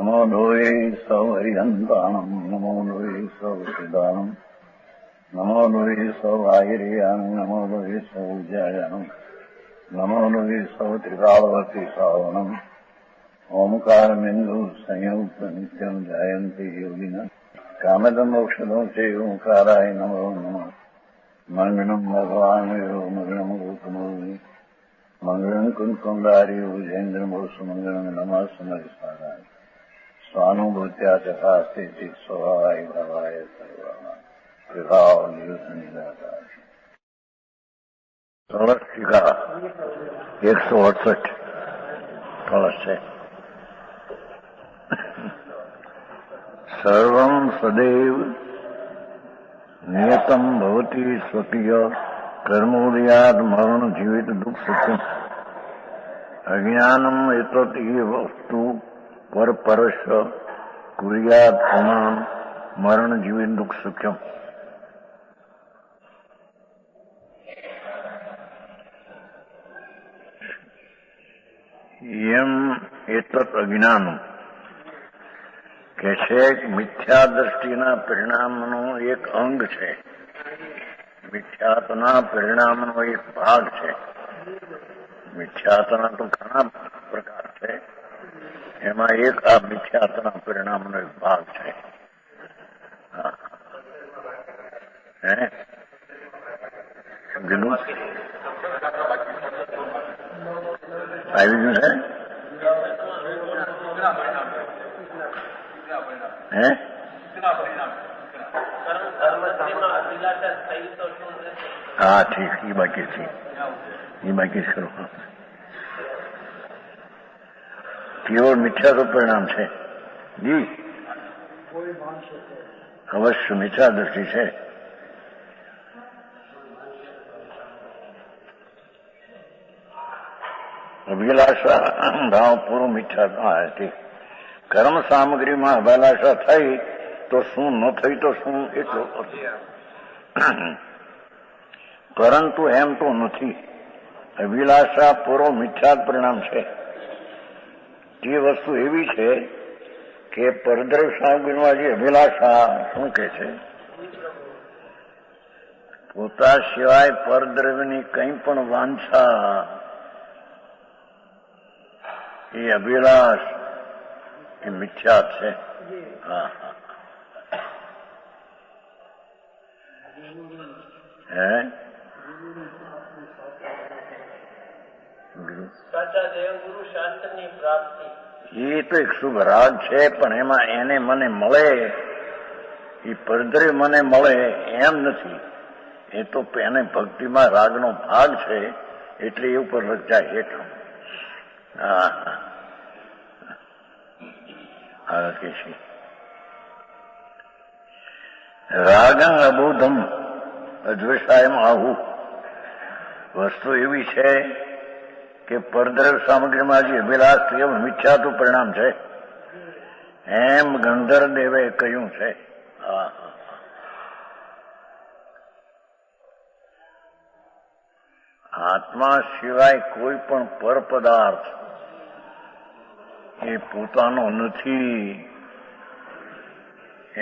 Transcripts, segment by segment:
नमो लोये सौहरिहन्ताणम् नमो लोये सौसिदानम् नमो लोये सौभागिर्यानम् नमो लोये सौज्यायानम् नमो लोये सौत्रिकालवर्ति सावनम् ओंकारमिन्दु संयुक्त नित्यम् जायन्ति योगिनः कामदम् औषधम् च ओंकाराय नमो नमः मङ्गलम् भगवान् मङ्गलम् गौतमोऽग्नि मङ्गलम् कुन्कुण्डारि उजेन्द्रमोसुमङ्गलम् नमः समरिसाराय स्वानुभूत्या चकास्ते स्वभावाय भावाय सर्वाः विभाव निदाकार 168 कलश है। सर्वं सदैव नियतं भवति स्वकीय कर्मोदयात् मरण जीवित दुख सत्यम् अज्ञानम् एतत् वस्तु पर परश कुर्यात् पुमान् मरण जीवित दुख सत्यम्। यम एतत् अज्ञानम् કે છે મિથ્યા દ્રષ્ટિના પરિણામનો એક અંગ છે, મિથ્યાત્વના પરિણામનો એક ભાગ છે. મિથ્યાત્વના તો ઘણા પ્રકાર છે, એમાં એક આ મિથ્યાત્વના પરિણામનો એક ભાગ છે. સમજેલું? આવી ગયું છે? हाँ ठीक, ये बाकी थी, ये बाकी करो. केवल मिथ्या तो परिणाम है जी, अवश्य मिथ्या दृष्टि है. અભિલાષા ભાવ પૂરો મિથ્યા હતી. કર્મ સામગ્રીમાં અભિલાષા થઈ તો શું, ન થઈ તો શું, એટલો. પરંતુ એમ તો નથી. અભિલાષા પૂરો મિથ્યા પરિણામ છે. તે વસ્તુ એવી છે કે પરદ્રવ્ય સામગ્રીમાં જે અભિલાષા શું કે છે, પોતા સિવાય પરદ્રવ્યની કંઈ પણ વાંછા, એ અભિલાષ એ મિથ્યા છે. હા હે એ તો એક શુભ રાગ છે, પણ એમાં એને મને મળે, એ પરદ્રવ્ય મને મળે એમ નથી. એ તો એને ભક્તિમાં રાગનો ભાગ છે, એટલે એ ઉપર રચાય હેઠળ. રાગં અબોધમ અદ્વેષાયમ આહુ. વસ્તુ એવી છે કે પરદ્રવ્ય સામગ્રીમાં જે અભિલાષ એ મિથ્યાતું પરિણામ છે, એમ ગંધર્વ દેવે કહ્યું છે. આત્મા સિવાય કોઈ પણ પર પદાર્થ એ પોતાનો નથી,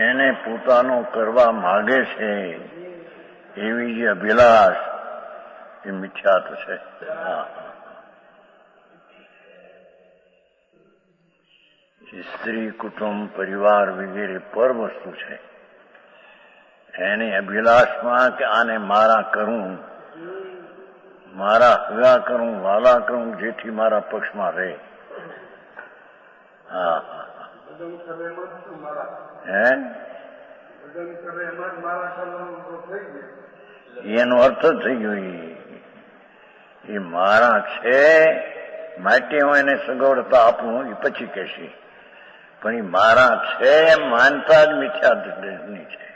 એને પોતાનો કરવા માગે છે, એવી જે અભિલાષ એ મિથ્યાત છે. સ્ત્રી, કુટુંબ, પરિવાર વગેરે પર વસ્તુ છે. એની અભિલાષમાં કે આને મારા કરું, મારા હગા કરું, વાલા કરું, જેથી મારા પક્ષમાં રહે. એનો અર્થ જ થઈ ગયો. એ મારા છે માટે હું એને સગવડતા આપું, એ પછી કહેશે. પણ એ મારા છે એમ માનતા જ મિથ્યા દૃષ્ટિની છે.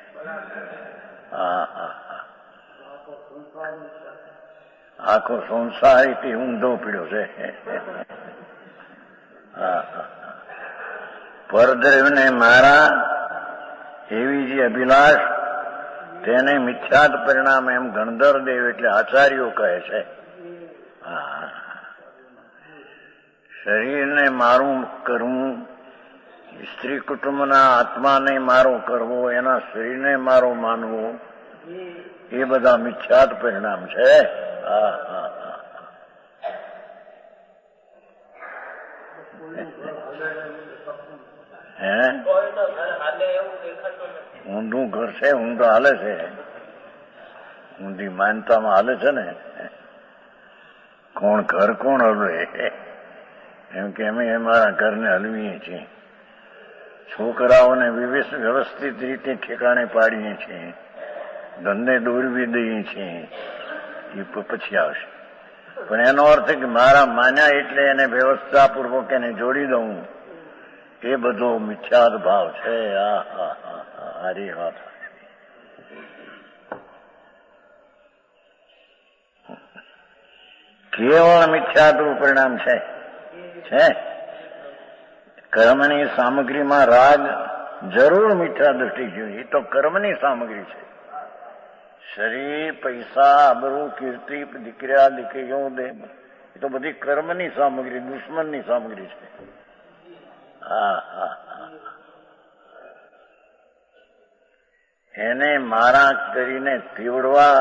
આખો સંસાર તે ઊંધો પીડ્યો છે. પરદ્રવ્યને મારા એવી જે અભિલાષ, તેને મિથ્યાત પરિણામ એમ ગણધરદેવ એટલે આચાર્યો કહે છે. શરીરને મારું કરવું સ્ત્રી કુટુંબના આત્માને મારો કરવો, એના શરીરને મારો માનવો, એ બધા મિથ્યાત પરિણામ છે. હા હા હા. હે ઊંધું ઘર છે, ઊંધું હાલે છે, ઊંધી માનતામાં હાલે છે ને. કોણ ઘર કોણ હલવે? એમ કે અમે અમારા ઘરને હલવીએ છીએ, છોકરાઓને વ્યવસ્થિત રીતે ઠેકાણે પાડીએ છીએ, ધંધે દોરવી દઈએ છીએ, એ પછી આવશે. પણ એનો અર્થ કે મારા માન્યા એટલે એને વ્યવસ્થાપૂર્વક એને જોડી દઉં, એ બધો મિથ્યાદ ભાવ છે. હારી વાત. કેવળ મિથ્યાદનું પરિણામ છે. કર્મની સામગ્રીમાં રાગ જરૂર મિથ્યા દ્રષ્ટિ જોઈએ, એ તો કર્મની સામગ્રી છે. શરીર, પૈસા, આબરૂ, કીર્તિ, દીકરીઓ, એ તો બધી કર્મની સામગ્રી, દુશ્મનની સામગ્રી છે. હા હા હા. એને મારા કરીને પીવડવા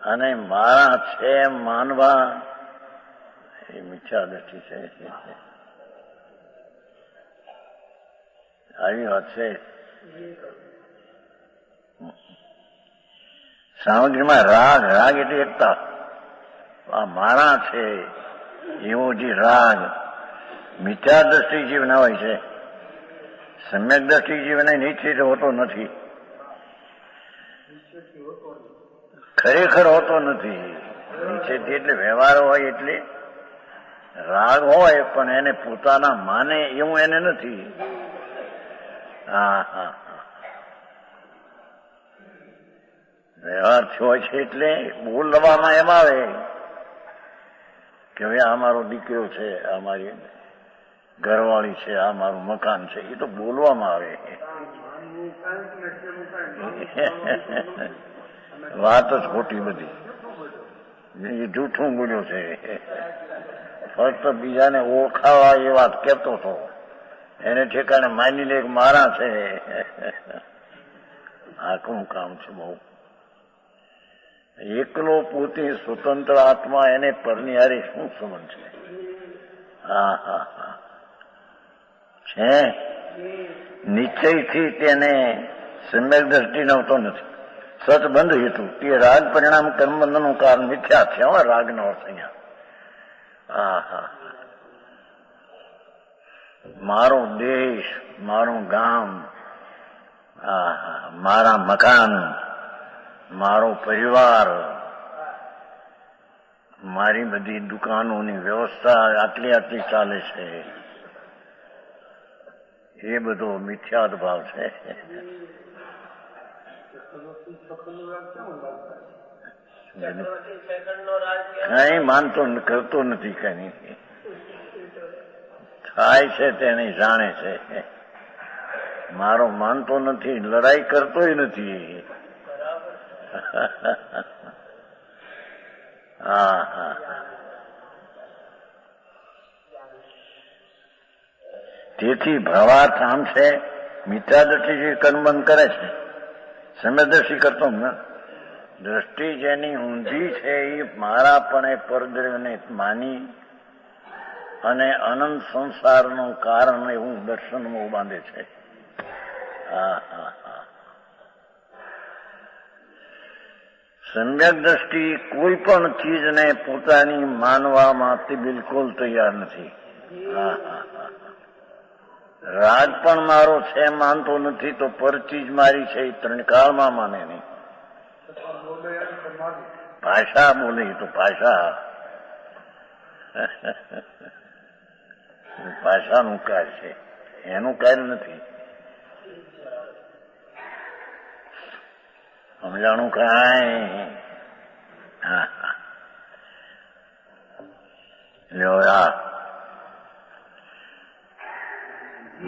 અને મારા છે માનવા, એ મિથ્યા દ્રષ્ટિ છે. આવી વાત છે. સામગ્રીમાં રાગ, રાગ એટલે એકતા. આ મારા છે એવો જે રાગ મિથ્યા દ્રષ્ટિ જીવન હોય છે. સમ્યક દ્રષ્ટિ જીવન નીચે હોતો નથી, ખરેખર હોતો નથી. નીચેથી એટલે વ્યવહાર હોય એટલે રાગ હોય, પણ એને પોતાના માને એવું એને નથી. હા હા. વ્યવહાર થયો છે એટલે બોલવામાં એમ આવે કે હવે આ મારો દીકરો છે, આ મારી ઘરવાળી છે, આ મારું મકાન છે, એ તો બોલવામાં આવે. વાત જ ખોટી બધી, એ જૂઠું બોલ્યો છે. ફક્ત બીજાને ઓળખાવા એ વાત કહેતો હતો, એને ઠેકાણે માની લે કે મારા છે. આખું કામ છે બહુ. એકલો પોતે સ્વતંત્ર આત્મા, એને પરની હારે શું સંબંધ છે? હા હા હા. છે નિશ્ચયથી તેને સમ્યક દ્રષ્ટિ નહોતો નથી. સતબંધ હેતુ તે રાગ પરિણામ કર્મબંધનું કારણ મિથ્યા છે. રાગનો અર્થ અહીંયા. હા હા. મારો દેશ, મારું ગામ, મારા મકાન, મારો પરિવાર, મારી બધી દુકાનોની વ્યવસ્થા આટલી આટલી ચાલે છે, એ બધો મિથ્યાદ ભાવ છે. કઈ માનતો કરતો નથી, કઈ થાય છે તેને જાણે છે. મારો માનતો નથી, લડાઈ કરતોય નથી. હા હા. તેથી ભાવાર્થ આમ છે, મિથ્યાદ્રષ્ટિ કર્મબંધ કરે છે, સમ્યક્દ્રષ્ટિ કરતો દ્રષ્ટિ જેની ઊંધી છે એ મારાપણે પરદ્રવ્યને માની અને અનંત સંસારનું કારણ એવું દર્શનમાં બાંધે છે. હા હા હા. સમ્યક દ્રષ્ટિ કોઈ પણ ચીજને પોતાની માનવામાં બિલકુલ તૈયાર નથી. હા હા હા. રાગ પણ મારો છે માનતો નથી, તો પર ચીજ મારી છે એ ત્રણ કાળમાં માને નહીં. ભાષા બોલે તો ભાષા ભાષાનું કાર્ય છે, એનું કાર્ય નથી. સમજાણું કાંઈ? હા હા.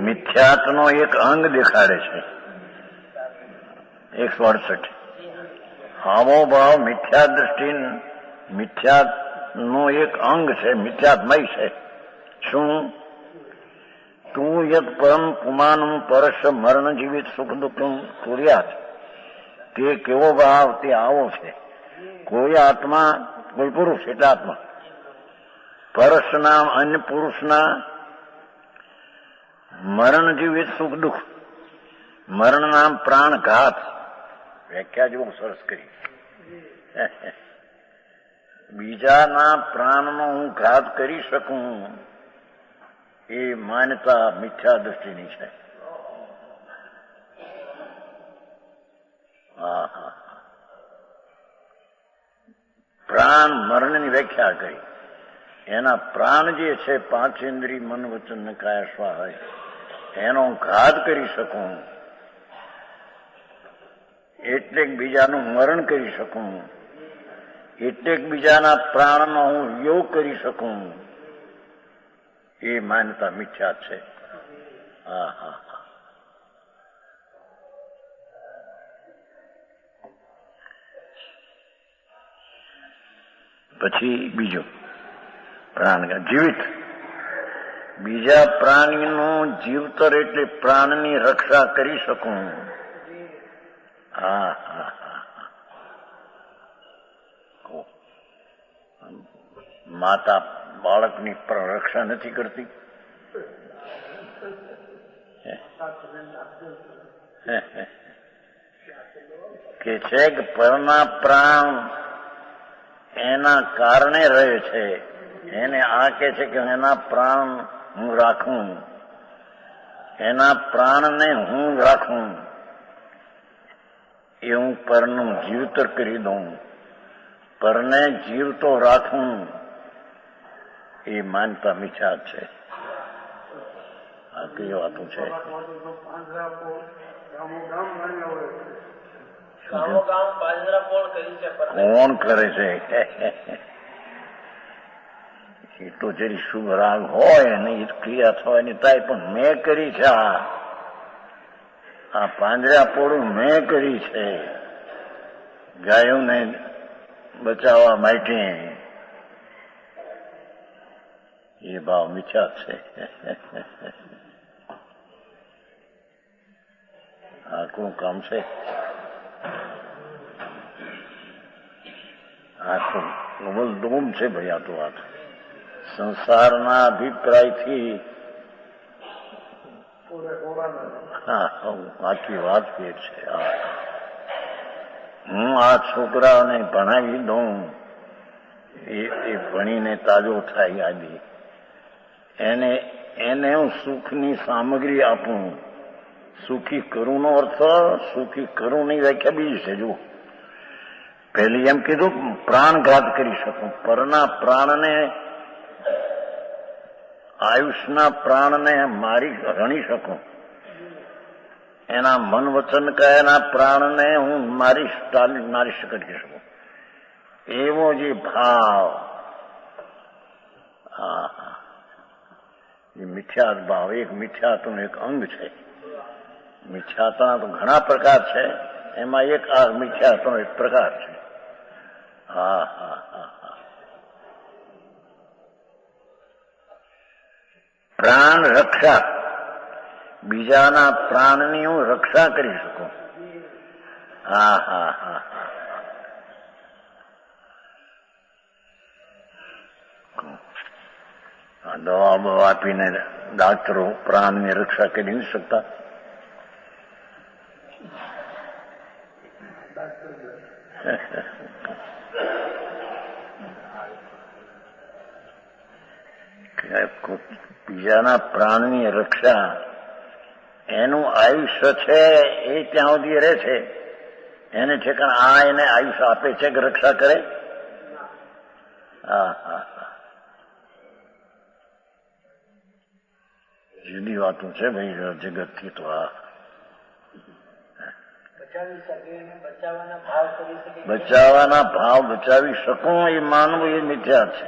મિથ્યાત્વનો એક અંગ દેખાડે છે. 168 હાવોભાવ મિથ્યા દ્રષ્ટિ મિથ્યાનો એક અંગ છે, મિથ્યાત્મય છે. શું? તું યત પરમ પુમાનમ પરશ મરણ જીવિત સુખ દુઃખમ કુર્યાત, તે કેવો ભાવ તે આવો છે. કોઈ આત્મા, કોઈ પુરુષ એટલે આત્મા, પરશના અન્ય પુરુષના મરણ જીવિત સુખ દુઃખ, મરણના પ્રાણઘાત, વ્યાખ્યા જેવું સરસ કરી. બીજાના પ્રાણનો હું ઘાત કરી શકું એ માન્યતા મિથ્યા દૃષ્ટિની છે. પ્રાણ મરણની વ્યાખ્યા કરી. એના પ્રાણ જે છે, પાંચ ઇન્દ્રિય મન વચન ને કાયા સ્વાહા, એનો ઘાત કરી શકું એટલે બીજાનું મરણ કરી શકું, એટલે બીજાના પ્રાણનો હું યોગ કરી શકું, એ માન્યતા મિથ્યા છે. પછી બીજું પ્રાણ જીવિત, બીજા પ્રાણીનું જીવતર એટલે પ્રાણની રક્ષા કરી શકું. માતા બાળકની રક્ષા નથી કરતી, કે છે કે પરના પ્રાણ એના કારણે રહે છે. એને આ કે છે કે એના પ્રાણ હું રાખું, એના પ્રાણને હું રાખું, એ હું પરનું જીવતર કરી દઉં, પરને જીવતો રાખું, એ માનતા મિથ્યા છે. આ કઈ વાતો છે? કોણ કરે છે? એ તો જરી શુભ રાગ હોય ને એ ક્રિયા થવાની થાય, પણ મેં કરી છે. આ પાંજરાપોળું મેં કરી છે ગાયોને બચાવવા માટે, એ ભાવ મિથ્યા છે. આટલું કામ છે. આટલું ડૂમ છે ભાઈ. આ તો વાત સંસારના અભિપ્રાયથી આખી વાત ફેર છે. હું આ છોકરાઓને ભણાવી દઉં, એ ભણીને તાજો થાય આદિ, એને હું સુખની સામગ્રી આપું. સુખી કરું નો અર્થ, સુખી કરું ની વ્યાખ્યા બીજી છે. જુઓ, પહેલી એમ કીધું પ્રાણઘાત કરી શકું, પરના પ્રાણને, આયુષના પ્રાણને મારી રણી શકું, એના મન વચન કયાના પ્રાણને હું મારી કરી શકું, એવો જે ભાવ, એ મિથ્યા ભાવ એક મિથ્યાત્વનું એક અંગ છે. મિથ્યાત્વના તો ઘણા પ્રકાર છે, એમાં એક આ મિથ્યાત્વનો એક પ્રકાર છે. પ્રાણ રક્ષા, બીજાના પ્રાણની હું રક્ષા કરી શકું. દવા બવા આપીને ડાક્ટરો પ્રાણની રક્ષા કરી નથી શકતા. બીજાના પ્રાણની રક્ષા, એનું આયુષ્ય છે એ ત્યાં સુધી રહે છે. એને ઠેકાણ આ એને આયુષ્ય આપે છે કે રક્ષા કરે? જુદી વાતો છે ભાઈ જગતથી. તો બચાવવાના ભાવ બચાવી શકું એ માનવું એ મિથ્યા છે.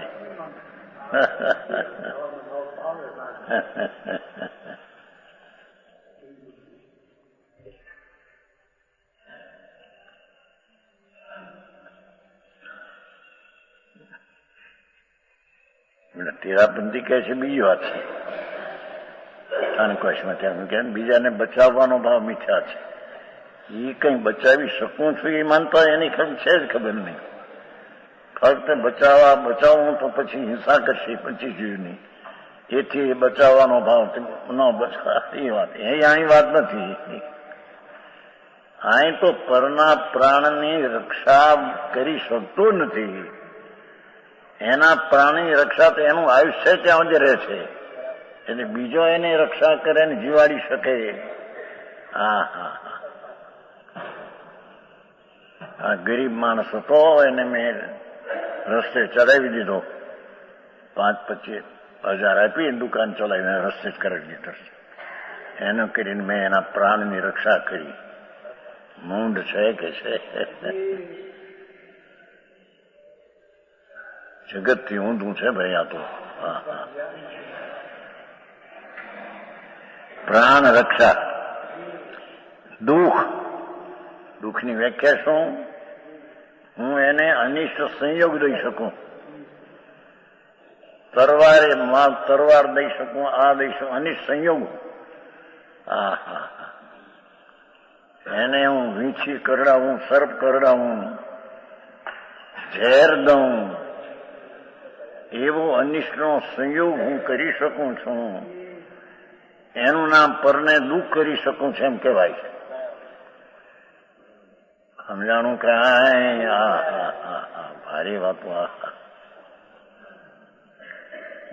તેરાપંથી કહે છે બીજી વાત છે. અષ્ટાંગકોશમાં ત્યાં કે બીજાને બચાવવાનો ભાવ મિથ્યા છે. એ કઈ બચાવી શકું છું એ માનતા એની ખબર છે જ ખબર નહીં. ફક્ત બચાવવું તો પછી હિંસા કરશે પછી જીવની, એથી એ બચાવવાનો ભાવ ન બચા એ વાત અહીં વાત નથી. અહીં તો પરના પ્રાણની રક્ષા કરી શકતો નથી. એના પ્રાણની રક્ષા તો એનું આયુષ્ય ત્યાં જ રહે છે, એટલે બીજો એને રક્ષા કરે ને જીવાડી શકે. હા હા હા. આ ગરીબ માણસ હતો, એને મેં રસ્તે ચડાવી દીધો, 5-25 હજાર આપી દુકાન ચલાવીને રસ્તે જ કરાવી દીધો. એનું કરીને મેં એના પ્રાણની રક્ષા કરી. મૂંડ છે કે છે, જગતથી ઊંધું છે ભાઈ આ તો. પ્રાણ રક્ષા. દુઃખની વ્યાખ્યા શું? હું એને અનિષ્ટ સંયોગ દઈ શકું, તરવાર દઈ શકું, આ દઈ શકું, અનિષ્ટ સંયોગ. એને હું વીંછી કરડાવું, સર્પ કરડાવું, ઝેર દઉં, એવો અનિષ્ટનો સંયોગ હું કરી શકું છું. એનું નામ પરને દુઃખ કરી શકું છું એમ કહેવાય છે. સમજાણું કાંઈ? ભારી વાતો.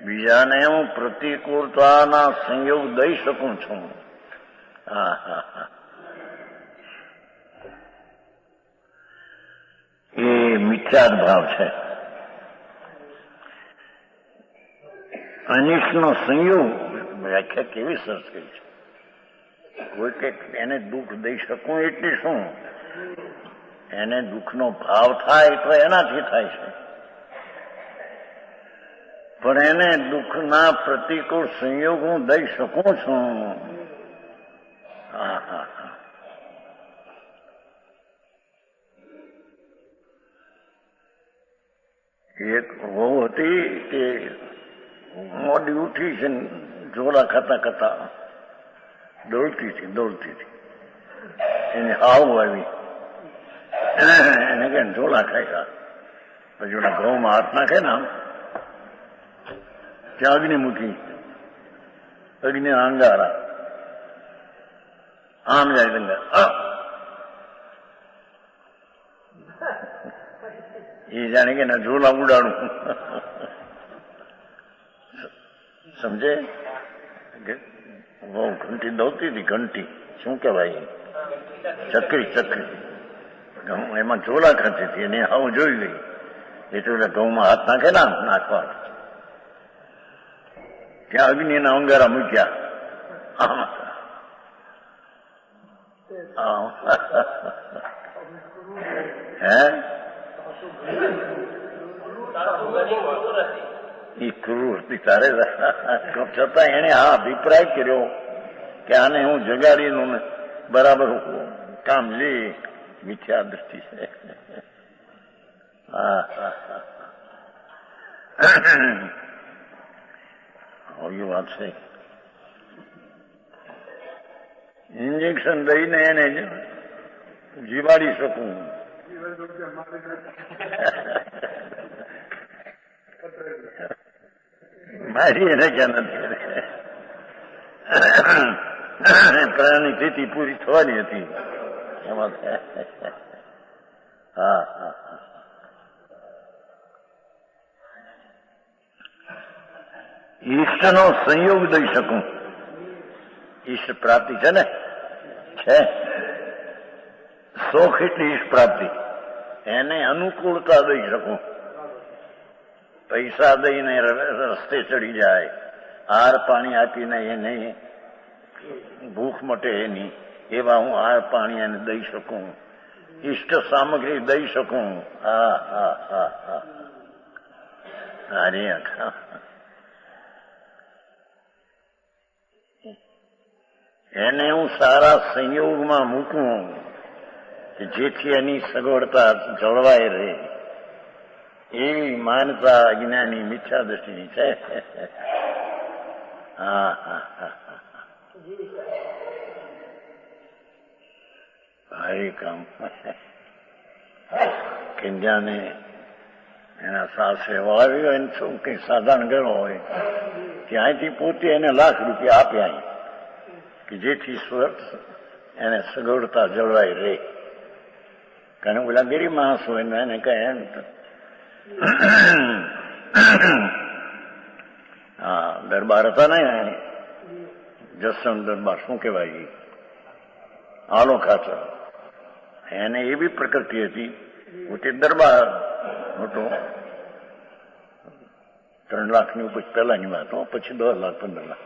બીજાને હું પ્રતિકૂળતાના સંયોગ દઈ શકું છું. એ મિથ્યા ભાવ છે. અનિષ્ટનો સંયોગ વ્યાખ્યા કેવી સરસ કરી છે. કોઈ કંઈક એને દુઃખ દઈ શકું એટલે શું? એને દુઃખનો ભાવ થાય તો એનાથી થાય છે, પણ એને દુઃખના પ્રતિકૂળ સંયોગ હું દઈ શકું છું. એક વહુ હતી કે મોડી ઉઠી છે, ઝોલા ખાતા ખાતા દોડતી હતી. એને હાવ આવી, એને કે ઝોલા ખાયા. પછી ઓલા ઘઉંમાં હાથ નાખે ને આમ, ત્યાં અગ્નિ મૂકી, અગ્નિ અંગારા આમ જાય ડંગર. એ જાણે કે ઝોલા ઉડાડું. સમજે? બહુ ઘંટી દોડતી હતી. ઘંટી શું કહેવાય? ચકરી. એમાં ઝોલા ખાતી હતી અને હું જોઈ ગઈ. એટલે ઘઉંમાં હાથ નાખે ને નાખવા, ત્યાં અગ્નિના અંગારા મૂક્યા. હે એ ક્રૂર હતી તારે. છતાં એને આ અભિપ્રાય કર્યો કે આને હું જગાડીનું બરાબર કામ લે. મિથ્યા દ્રષ્ટિ છે. આવી વાત છે. ઇન્જેક્શન દઈને એને જીવાડી શકું. મારી એને ક્યાં નથી. પ્રાણની સ્થિતિ પૂરી થવાની હતી એમાં. ઈષ્ટનો સંયોગ દઈ શકું. ઈષ્ટ પ્રાપ્તિ છે ને, છે શોખ એટલી ઈષ્ટ પ્રાપ્તિ. એને અનુકૂળતા દઈ શકું. પૈસા દઈને રસ્તે ચડી જાય, હાર પાણી આપીને એને ભૂખ મટે એની, એવા હું હાર પાણી એને દઈ શકું. ઈષ્ટ સામગ્રી દઈ શકું. એને હું સારા સંયોગમાં મૂકું કે જેથી એની સગવડતા જળવાઈ રહે. એવી માનતા અજ્ઞાની મિથ્યા દ્રષ્ટિની છે. ભાઈ કામ કિંજાને એના સાસે વાવી હોય ને શું કઈ સાધારણ ગણો હોય ત્યાંથી પોતે એને ₹1,00,000 આપ્યા કે જેથી એને સગવડતા જળવાઈ રહે. કારણ પેલા ગરીબ માણસ હોય ને એને કહે એમ હા દરબાર હતા ને જસવંત દરબાર શું કહેવાય આલો ખાચર એને એવી પ્રકૃતિ હતી પોતે દરબાર મોટો 3 લાખની ઉપર પહેલાની વાત હો, પછી 10 લાખ 15 લાખ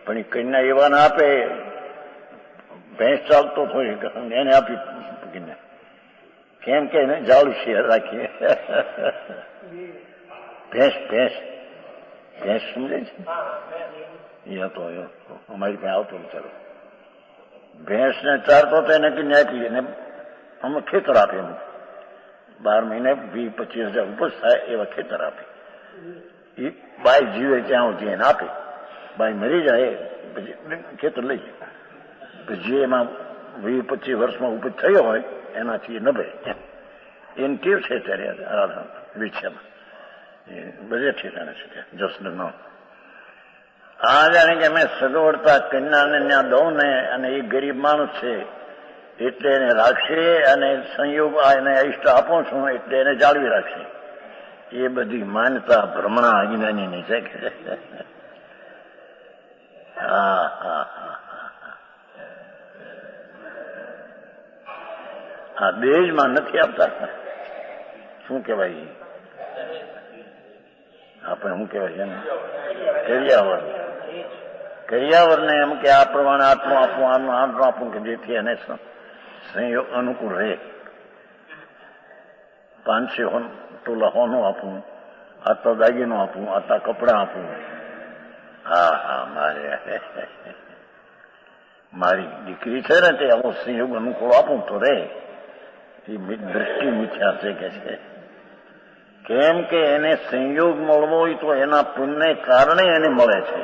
પણ એ કન્યા એવા ના આપે. ભેંસ ચાલતો થોડી એને આપી કેમ કે એને જાળું છે રાખીએ ભેંસ ભેંસ ભેંસ સમજે છે એ હતો અમારી પાસે આવતો ચાલો ભેંસ ને ચારતો તો એને કન્યા આપી એને અમે ખેતર આપે એમ 12 મહિને 20-25 હજાર ઉપજ થાય એવા ખેતર આપે. એ બાઈ જીવે ત્યાં સુધી એને આપે. બાઈ મરી જાય પછી ખેતર લઈ જાય પછી જે એમાં 20-25 વર્ષમાં ઉપજ થયો હોય એનાથી એ નભે એની ટેવ છે ત્યારે વિછામાં બધે ઠેકાણે છે જસનો આ જાણે કે અમે સગવડતા કન્યાને ત્યાં દઉં ને અને એ ગરીબ માણસ છે એટલે એને રાખશે અને સંયોગ એને ઇષ્ટ આપું છું એટલે એને જાળવી રાખશે. એ બધી માન્યતા ભ્રમણા અજ્ઞાનીની છે કે હા હા હા દેશમાં નથી આપતા. શું કહેવાય આપણે શું કહેવાય છે કરિયાવર કરિયાવરને એમ કે આ પ્રમાણે આટલું આપવું આનું આટલું આપવું કે જેથી એને સંયોગ અનુકૂળ રહે. 500 તોલા હોનું આપવું, આટલા દાગીનો આપવું, આટલા કપડાં આપવું. હા હા મારી દીકરી છે ને તે આવો સંયોગ અનુકૂળ આપું તો રે. એ દ્રષ્ટિ મિથ્યા છે કે છે કેમ કે એને સંયોગ મળવો હોય તો એના પુણ્યને કારણે એને મળે છે.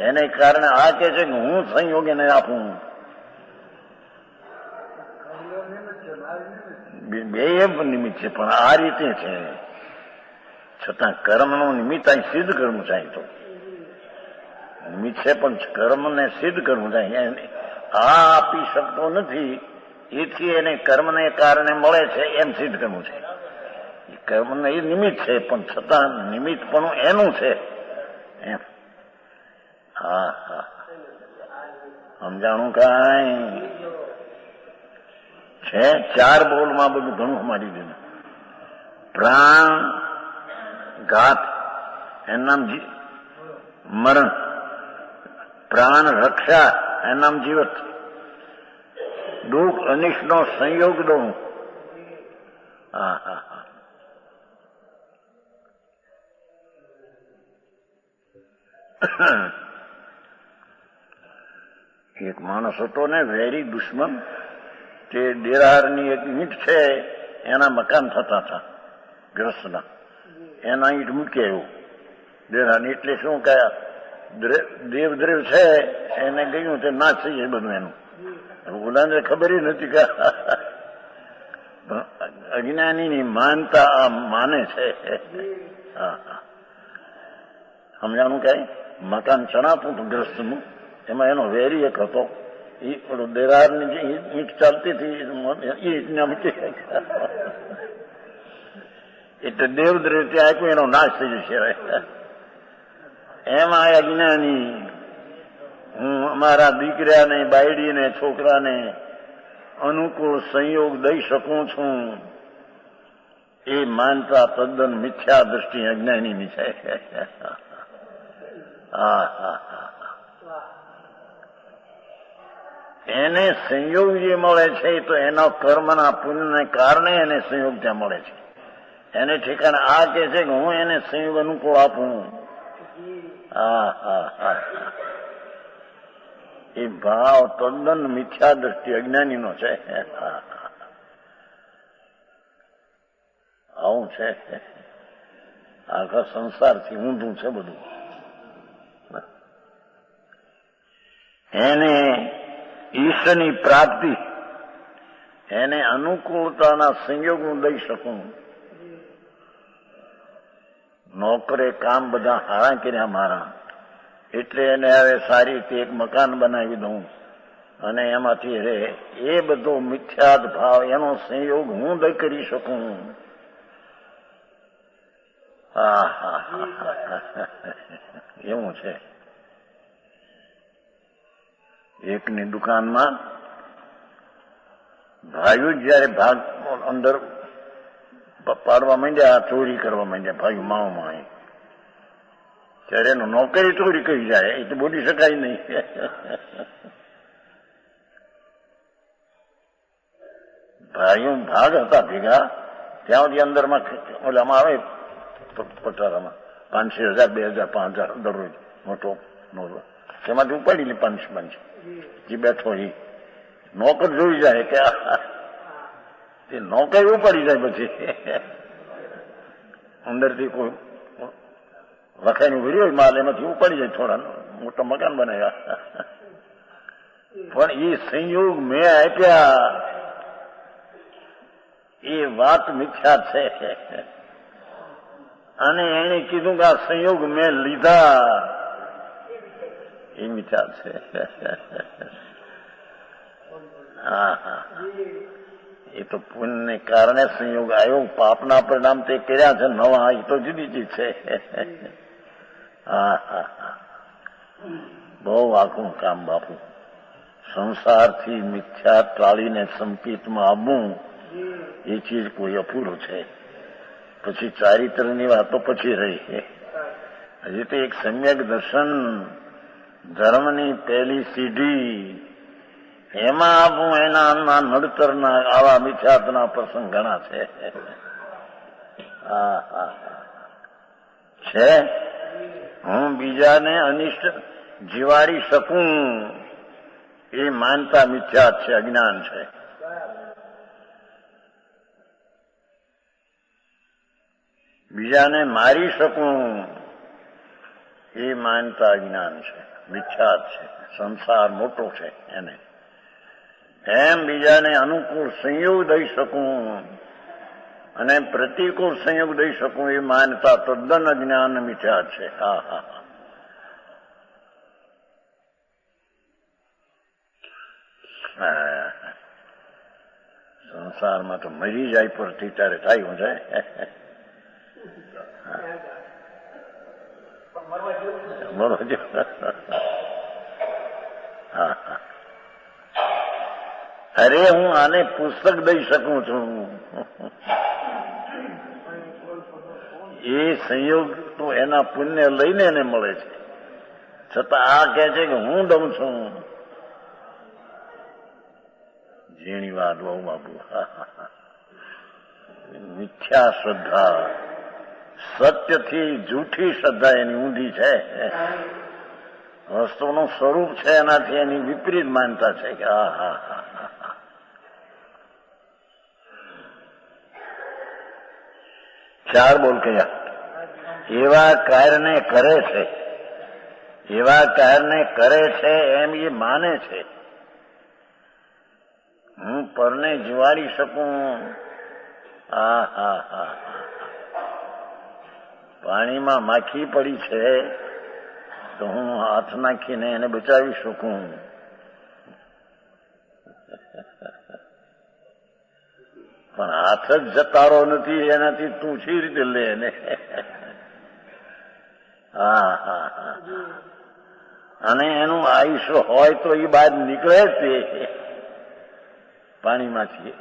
એને કારણે આ કે છે કે હું સંયોગ એને આપું. બે નિમિત્ત છે પણ આ રીતે છે છતાં કર્મનું નિમિત્ત અહીં સિદ્ધ કરવું ચાહે તો નિમિત્ત છે પણ કર્મને સિદ્ધ કરવું ચાહે. આ આપી શકતો નથી એથી એને કર્મને કારણે મળે છે એમ સિદ્ધ કરવું છે. કર્મને એ નિમિત્ત છે પણ છતાં નિમિત્ત પણ એનું છે એમ. હા હા સમજાણું કાંઈ છે. 4 બોલમાં બધું ઘણું અમારી દીધું. પ્રાણ ઘાત એનું નામ મરણ, પ્રાણ રક્ષા એનું નામ જીવત, દુઃખ અનિષ્ટનો સંયોગ દઉં. હા હા હા એક માણસ હતો ને વેરી દુશ્મન. તે દેરારની એક ઈંટ છે એના મકાન થતા હતા ગ્રસ્તના. એના ઈંટ મૂકે એવું દેરાની એટલે શું કે દેવદ્રેવ છે એને ગયું તે નાશ થઈ જાય બધું એનું. ઓલાને ખબર નથી કે અજ્ઞાનીની માનતા આ માને છે. હા હા સમજાણું કઈ. મકાન ચણાતું હતું ગ્રસ્તનું એમાં એનો વેરી એક હતો. એ દેરારની જે ઈંટ ચાલતી હતી ઈંટને મૂકી એટલે દેવદ્રેવ ત્યાં આપ્યું એનો નાશ થઈ જશે. એમાં અજ્ઞાની હું અમારા દીકરાને બાયડીને છોકરાને અનુકૂળ સંયોગ દઈ શકું છું એ માનતા તદ્દન મિથ્યા દ્રષ્ટિ અજ્ઞાનીની છે. હા હા એને સંયોગ જે મળે છે તો એના કર્મના પુણ્યને કારણે એને સંયોગ ત્યાં મળે છે. એને ઠેકાણે આ કે છે કે હું એને સંયોગ અનુકૂળ આપું. હા હા હા એ ભાવ તદ્દન મિથ્યા દ્રષ્ટિ અજ્ઞાનીનો છે. આવું છે. આખા સંસારથી ઊંધું છે બધું. એને ઈશ્વરની પ્રાપ્તિ, એને અનુકૂળતાના સંયોગ હું દઈ શકું. નોકરે કામ બધા હારા કર્યા મારા, એટલે એને હવે સારી રીતે એક મકાન બનાવી દઉં અને એમાંથી રે, એ બધો મિથ્યાત ભાવ, એનો સંયોગ હું દઈ કરી શકું. એવું છે. એકની દુકાનમાં ભાઈઓ જયારે ભાગ અંદર પાડવા માંડ્યા, ચોરી કરવા માંડ્યા ભાઈઓ માઓમાં, ત્યારે એનો નોકરી ચોરી કરી જાય એ તો બોલી શકાય નહીં. ભાઈઓ ભાગ હતા ભેગા, ત્યાં સુધી અંદરમાં ઓલામાં આવે પટારામાં 500,000, 2,000, 5,000 દરરોજ મોટો નોટો, તેમાંથી ઉપાડી લે 500 જે બેઠો એ નોકર જોઈ જાય કે એ નોકર ઉપાડી જાય. પછી અંદરથી કોઈ વખાઈનું ભર્યું હોય માલ, એમાંથી ઉપાડી જાય, થોડા મોટા મકાન બનાવ્યા. પણ એ સંયોગ મેં આપ્યા, એ વાત મિથ્યા છે. અને એને કીધું કે આ સંયોગ મેં લીધા, એ મિથ્યા છે. એ તો પુણ્યને કારણે સંયોગ આવ્યો, પાપના પરિણામ તે કર્યા છે નવા, એ તો જુદી ચીજ છે. બહુ આખું કામ બાપુ. સંસારથી મિથ્યા ટાળીને સંકેતમાં આવવું, એ ચીજ કોઈ અપૂરું છે. પછી ચારિત્રની વાતો પછી રહી. હજી તો એક સમ્યક દર્શન, ધર્મની પહેલી સીડી, એમાં આપું એના નડતરના આવા મિથ્યાતના પ્રસંગ ઘણા છે. છે હું બીજાને અનિષ્ટ જીવાડી શકું, એ માનતા મિથ્યાત છે, અજ્ઞાન છે. બીજાને મારી શકું, એ માનતા અજ્ઞાન છે, મિથ્યાત છે. સંસાર મોટો છે એને. એમ બીજાને અનુકૂળ સંયોગ દઈ શકું અને પ્રતિકૂળ સંયોગ દઈ શકું, એ માનતા તદ્દન અજ્ઞાન મિથ્યાત છે. સંસારમાં તો મરી જાય પરથી ત્યારે થાય હું જાય. અરે હું આને પુસ્તક દઈ શકું છું, એ સંયોગ તો એના પુણ્ય લઈને એને મળે છે, છતાં આ કહે છે કે હું દઉં છું. ઝીણી વાત બહુ બાપુ. મિથ્યા શ્રદ્ધા, સત્યથી જૂઠી શ્રદ્ધા એની ઊંધી છે. વસ્તુનું સ્વરૂપ છે એનાથી એની વિપરીત માનતા છે કે ચાર બોલ કયા એવા કાર્યને કરે છે, એવા કાર્યને કરે છે એમ એ માને છે. હું પરને જીવાડી શકું. પાણીમાં માખી પડી છે તો હું હાથ નાખીને એને બચાવી શકું. પણ હાથ જ જતારો નથી, એનાથી તું સી રીતે લે એને. અને એનું આયુષ્ય હોય તો એ બહાર નીકળે છે પાણીમાંથી.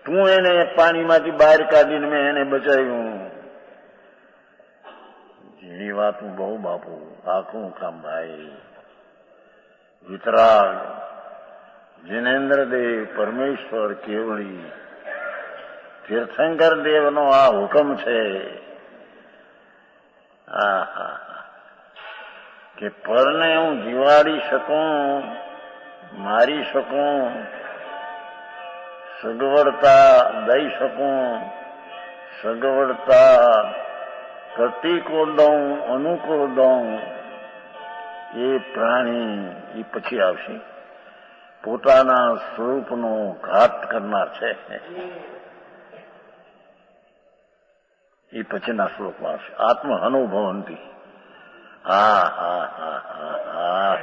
તું એને પાણીમાંથી બહાર કાઢીને મેં એને બચાવ્યું. ઝીણી વાત હું બહુ બાપુ, આખું કામ ભાઈ. વિતરાગ જિનેન્દ્રદેવ, પરમેશ્વર કેવળી, તીર્થંકર દેવનો આ હુકમ છે કે પરને હું જીવાડી શકું, મારી શકું, સગવડતા દઈ શકું, સગવડતા પ્રતિકૂળ દઉં, અનુકૂળ દઉં, એ પ્રાણી એ પછી આવશે. પોતાના સ્વરૂપનો ઘાત કરનાર છે એ પછીના શ્લોકમાં આવશે. આત્મ અનુભવંતી. હા હા હા હા હા.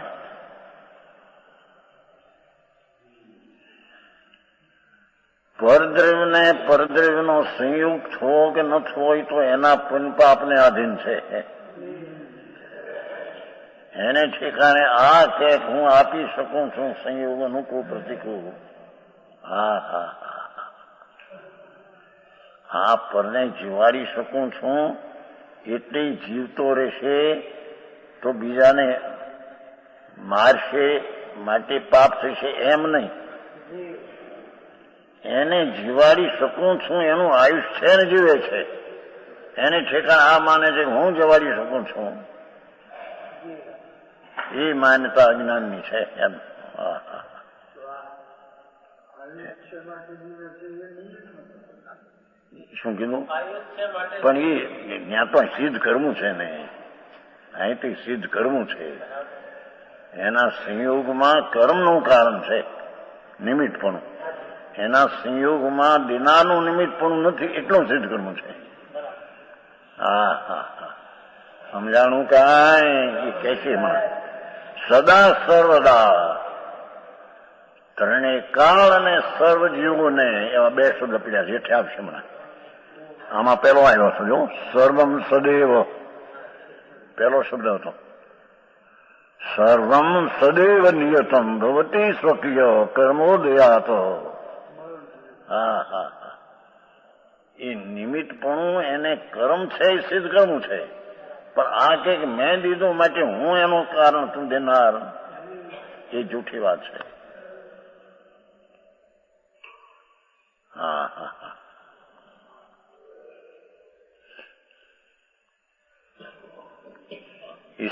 પરદ્રવ્ય ને પરદ્રવ્યનો સંયોગ છો કે ન છો હોય તો એના પુણ્યપાપને આધીન છે. એને ઠેકાણે આ કે હું આપી શકું છું સંયોગ અનુકૂળ પ્રતિકૂળ. હા હા હા. આ પરને જીવાડી શકું છું એટલે જીવતો રહેશે તો બીજાને મારશે માટે પાપ થશે એમ નહીં. એને જીવાડી શકું છું એનું આયુષ્ય છે ને જીવે છે એને ઠેકાણ આ માને છે હું જીવાડી શકું છું એ માન્યતા અજ્ઞાનની છે એમ. શું કીધું? પણ એ ત્યાં તો સિદ્ધ કરવું છે ને, અહીંથી સિદ્ધ કરવું છે. એના સંયોગમાં કર્મનું કારણ છે નિમિત્તપણું. એના સંયોગમાં દિનાનું નિમિત્તપણું નથી એટલું સિદ્ધ કરવું છે. હા હા હા. સમજાણું કાંઈ? એ કહે છે એમાં સદા સર્વદા ત્રણે કાળ અને સર્વજીવોને એવા બે શબ્દ પીડ્યા છે. ઠ્યાબ છે હમણાં. આમાં પેલો આવ્યો હતો જો સર્વમ સદૈવ. પેલો શબ્દ હતો સર્વમ સદૈવ નિયતમ ભવતી સ્વકીય કર્મોદયાત. હા હા હા. એ નિમિત્તપણું એને કર્મ છે એ સિદ્ધ કરવું છે. પણ આ કે મેં દીધું માટે હું એનું કારણ તું દેનાર એ જૂઠી વાત છે. હા હા હા.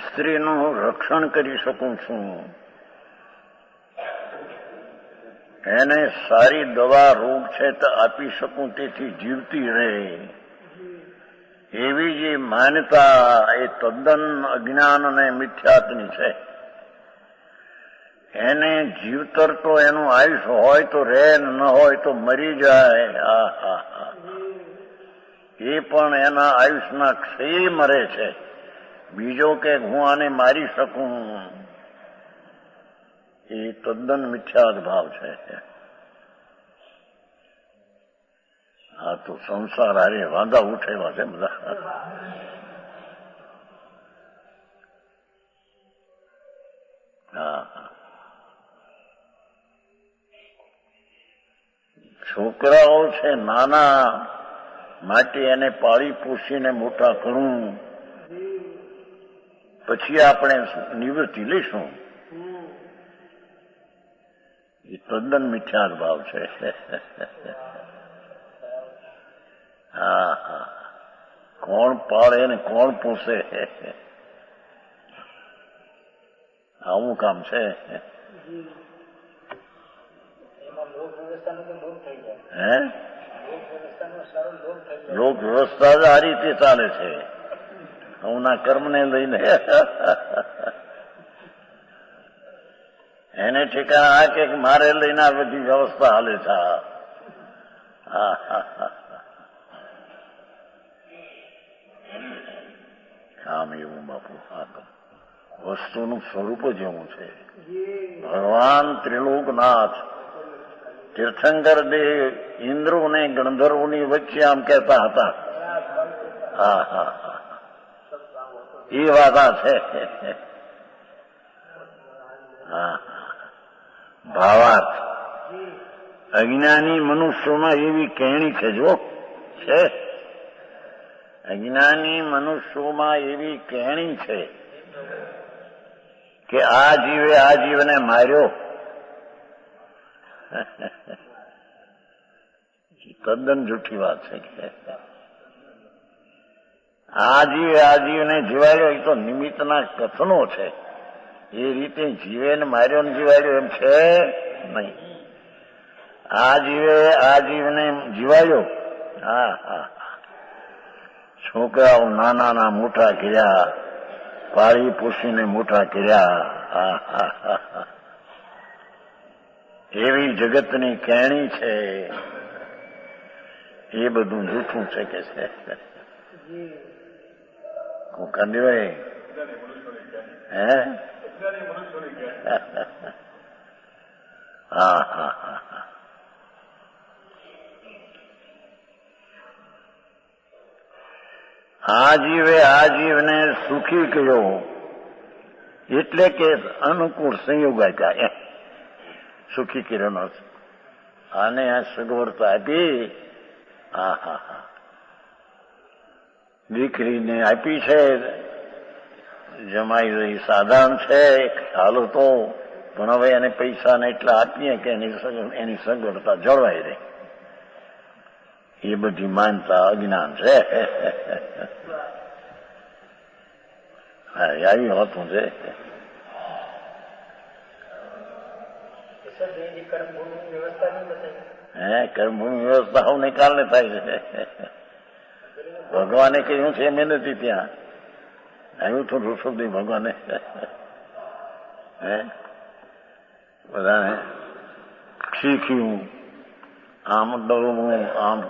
સ્ત્રીનું રક્ષણ કરી શકું છું, એને સારી દવા રોગ છે તો આપી શકું તેથી જીવતી રહે એવી જે માન્યતા એ તદ્દન અજ્ઞાન અને મિથ્યાત્વની છે. એને જીવતર તો એનું આયુષ્ય હોય તો રહે ન હોય તો મરી જાય. હા હા હા. એ પણ એના આયુષ્યના ક્ષય મરે છે. બીજો કે હું આને મારી શકું એ તદ્દન મિથ્યાદ ભાવ છે. આ તો સંસાર હારે વાંધા ઉઠેલા છે બધા. હા. છોકરાઓ છે નાના માટે એને પાળી પોષીને મોટા કરવું પછી આપણે નિવૃત્તિ લઈશું એ તદ્દન મિથ્યાદ ભાવ છે. હા હા. કોણ પાળે ને કોણ પોષે આવું કામ છે. હે લોક વ્યવસ્થા આ રીતે ચાલે છે હમણાં કર્મને લઈને. એને ઠેકાણા આ કે મારે લઈને આ બધી વ્યવસ્થા હાલે છે. હા હા હા. કામ એવું બાપુ. વસ્તુનું સ્વરૂપ જ એવું છે. ભગવાન ત્રિલોકનાથ તીર્થંકર દેવ ઇન્દ્રો ને ગણધર્વોની વચ્ચે આમ કહેતા હતા. હા હા હા. એ વાત આ છે. હા. ભાવાર્થ અજ્ઞાની મનુષ્યોમાં એવી કહેણી છે જો છે. અજ્ઞાની મનુષ્યોમાં એવી કહેણી છે કે આ જીવે આ જીવને માર્યો. તદ્દન જૂઠી વાત છે. આ જીવે આ જીવને જીવાડ્યો એ તો નિમિત્તના કથનો છે. એ રીતે જીવે ને માર્યો ને જીવાડ્યો એમ છે નહીં. આ જીવે આ જીવને જીવાડ્યો. હા હા. છોકરાઓ નાના મોટા કર્યા પાળી પોષીને મોટા કર્યા. એવી જગતની કેણી છે, એ બધું જૂઠું છે કે છે. કંદીભાઈ હે હા હા હા. આ જીવને સુખી કર્યો એટલે કે અનુકૂળ સંયોગ આપ્યા એમ સુખી કર્યો. આને આ સગવડતા આપી. હા હા હા. દીકરીને આપી છે, જમાઈ રહી સાધારણ છે, ખ્યાલ હતો, પણ હવે એને પૈસાને એટલા આપીએ કે એની સગવડતા જળવાઈ રહે. એ બધી માનતા અજ્ઞાન છે. હા આવી હોતું છે. કર્મભૂમિ વ્યવસ્થા સૌને કારણે થાય છે. ભગવાને કહ્યું છે મેં નથી ત્યાં આવ્યું તો ઋષભદેવ ભગવાને બધાને શીખ્યું. આમ દળવું, આમ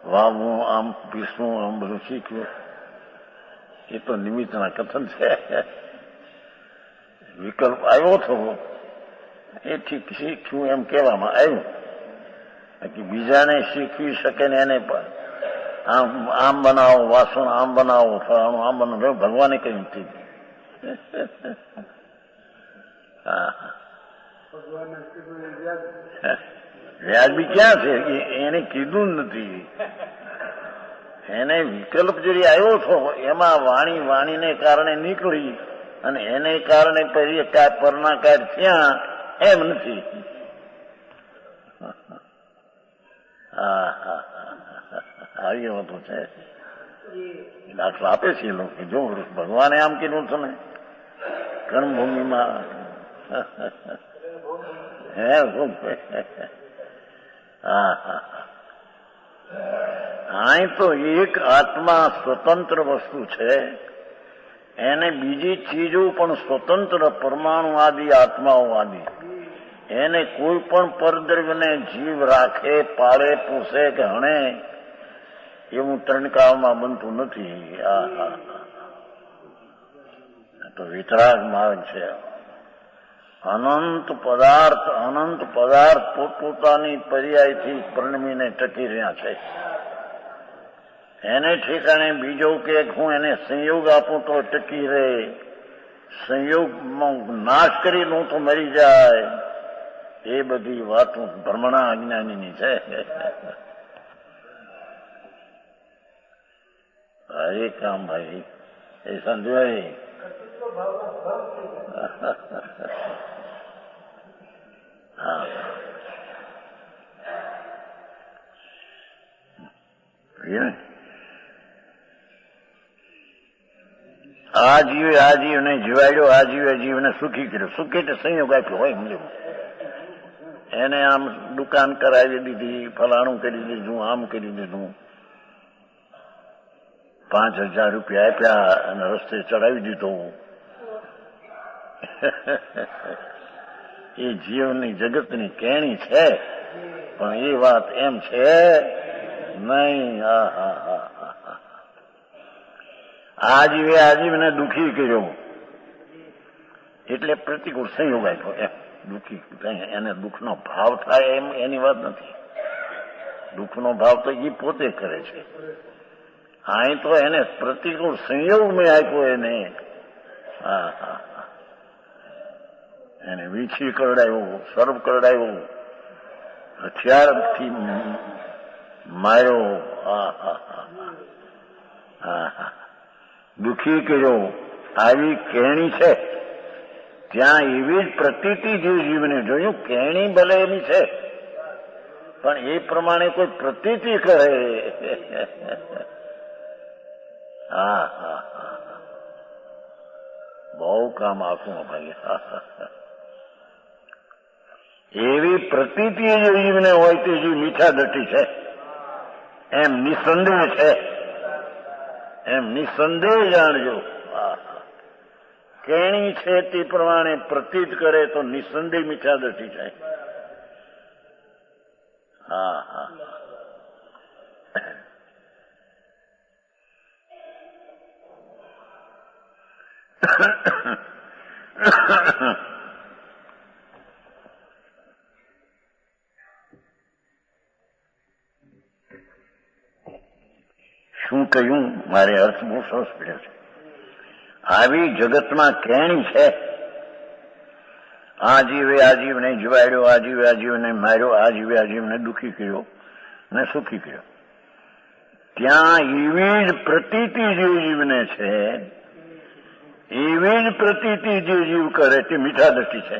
વાવવું, આમ પીસવું, આમ બધું શીખ્યું. એ તો નિમિત્તના કથન છે. વિકલ્પ આવ્યો હતો એ ઠીક શીખ્યું એમ કહેવામાં આવ્યું. બાકી બીજાને શીખવી શકે ને એને પણ આમ બનાવો, વાસણ આમ બનાવો, ફલાણું આમ બનાવો, ભગવાને કહ્યું નથી. વ્યાજબી ક્યાં છે? એને કીધું નથી. એને વિકલ્પ જે આવ્યો હતો એમાં વાણીને કારણે નીકળી અને એને કારણે પરના કાર્ય થયા એમ નથી. હા હા આવી હોતું છે. દાખલા આપે છે લોકો. જો ભગવાને આમ કીધું છે ને કર્મભૂમિમાં હે હા હા. અહીં તો એક આત્મા સ્વતંત્ર વસ્તુ છે, એને બીજી ચીજો પણ સ્વતંત્ર પરમાણુ આદિ આત્માઓ આદિ. એને કોઈ પણ પરદ્રવ્યને જીવ રાખે, પાળે, પૂછે કે હણે એવું ત્રણકાળમાં બનતું નથી. તો વિતરાગ માર્ગ છે. અનંત પદાર્થ પોતપોતાની પર્યાયથી પરિણમીને ટકી રહ્યા છે. એને ઠેકાણે બીજો કે હું એને સંયોગ આપું તો ટકી રહે, સંયોગમાં નાશ કરી દઉં તો મરી જાય, એ બધી વાતો ભ્રમણા અજ્ઞાનીની છે. હરે કામ ભાઈ એ સંજય હા આ જીવને જીવાડ્યો, આ જીવને સુખી કર્યો. સુખી એટલે સંયોગ આપ્યો હોય સમજો. એને આમ દુકાન કરાવી દીધી, ફલાણું કરી દીધું, આમ કરી દીધું, 5,000 રૂપિયા આપ્યા અને રસ્તે ચડાવી દીધો. એ જીવની જગતની કેણી છે, પણ એ વાત એમ છે નહીં. આજીવને દુઃખી કર્યો એટલે પ્રતિકૂળ સંયોગ આપ્યો એમ. દુઃખી એને દુઃખનો ભાવ થાય એમ એની વાત નથી. દુઃખનો ભાવ તો એ પોતે કરે છે. અહીં તો એને પ્રતિકૂળ સંયોગ મેં આપ્યો એને. એને વીછી કરડાયો, સર્પ કરડાયો, હથિયારથી માર્યો. દુઃખી કર્યો. આવી કેણી છે. ત્યાં એવી જ પ્રતીતિ જીવને જોયું. કેણી ભલે એની છે, પણ એ પ્રમાણે કોઈ પ્રતીતિ કરે. બહુ કામ આખું ભાઈ. એવી પ્રતીતિ જે જીવને હોય તે જીવ મીઠા દટી છે એમ નિસંદેહ છે, એમ નિસંદેહ જાણજો. કેણી છે તે પ્રમાણે પ્રતીત કરે તો નિસંદેહ મિથ્યા દ્રષ્ટિ થાય. હા હા શું કહ્યું? મારે અર્થ બહુ સરસ પડ્યો છે. આવી જગતમાં કેણી છે. આ જીવે આ જીવને જીવાડ્યો, આ જીવે આ જીવને માર્યો, આ જીવે આ જીવને દુઃખી કર્યો ને સુખી કર્યો. ત્યાં એવી જ પ્રતીતિ જે જીવને છે, એવી જ પ્રતીતિ જે જીવ કરે તે મીઠા દ્રષ્ટિ છે.